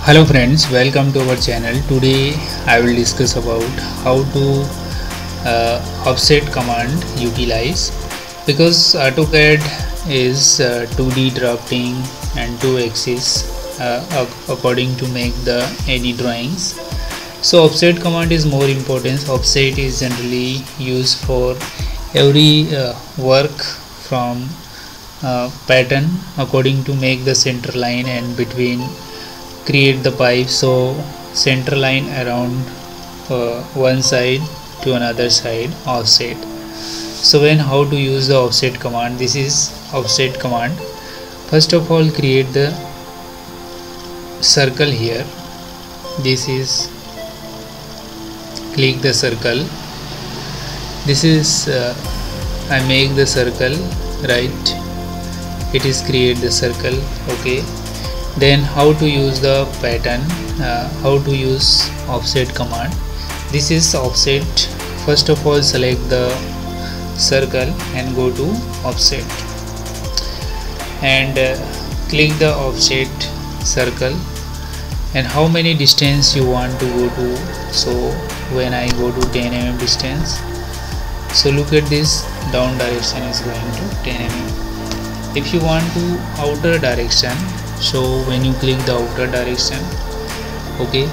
Hello friends, welcome to our channel. Today I will discuss about how to offset command utilize, because AutoCAD is 2D drafting and 2 axis according to make the any drawings. So offset command is more important. Offset is generally used for every work from pattern according to make the center line and between create the pipe, so center line around one side to another side offset. So when how to use the offset command, this is offset command. First of all, create the circle here. This is click the circle. This is I make the circle, right? It is create the circle. Okay, then how to use the pattern, how to use offset command. This is offset. First of all, select the circle and go to offset and click the offset circle, and how many distance you want to go to. So when I go to 10 mm distance, so look at this, down direction is going to 10 mm. If you want to outer direction, so when you click the outer direction, okay,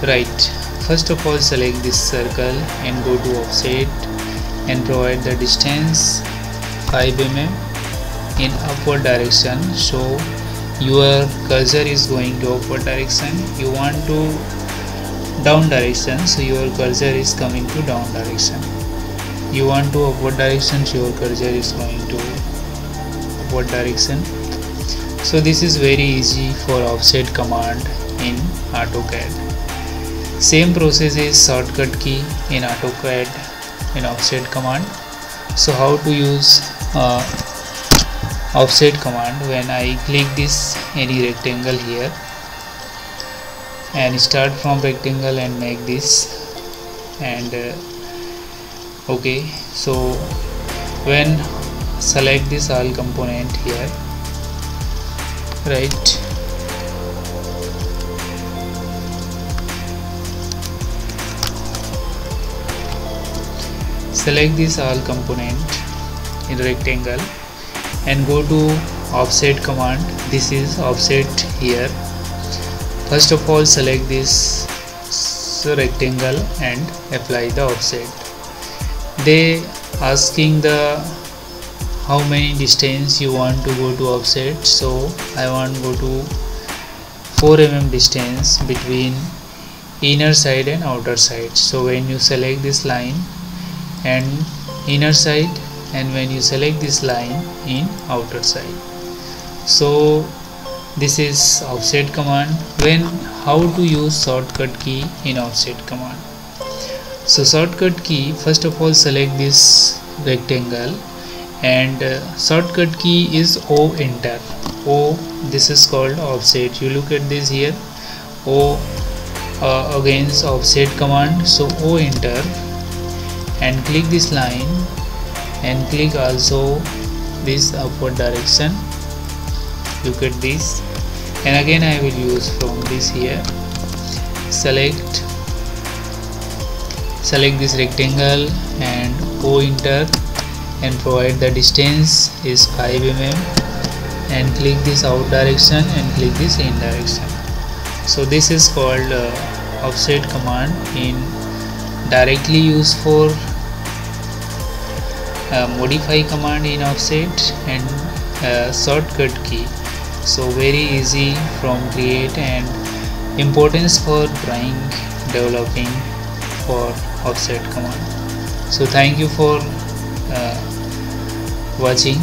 right, first of all select this circle and go to offset and provide the distance 5 mm in upward direction. So your cursor is going to upward direction. You want to down direction, so your cursor is coming to down direction. You want to upward direction, so your cursor is going to upward direction. So this is very easy for offset command in AutoCAD. Same process is shortcut key in AutoCAD in offset command. So how to use offset command? When I click this any rectangle here and start from rectangle and make this, and okay, so when select this all component here, right, select this all component in rectangle and go to offset command. This is offset here. First of all select this rectangle and apply the offset. They asking the how many distance you want to go to offset. So I want to go to 4 mm distance between inner side and outer side. So when you select this line and inner side, and when you select this line in outer side, so this is offset command. When how to use shortcut key in offset command? So shortcut key, first of all select this rectangle and shortcut key is O enter. O, this is called offset. You look at this here, O against offset command. So O enter and click this line and click also this upward direction. Look at this, and again I will use from this here. Select this rectangle and O enter and provide the distance is 5 mm and click this out direction and click this in direction. So this is called offset command in directly used for modify command in offset and shortcut key. So very easy from create and importance for drawing developing for offset command. So thank you for watching.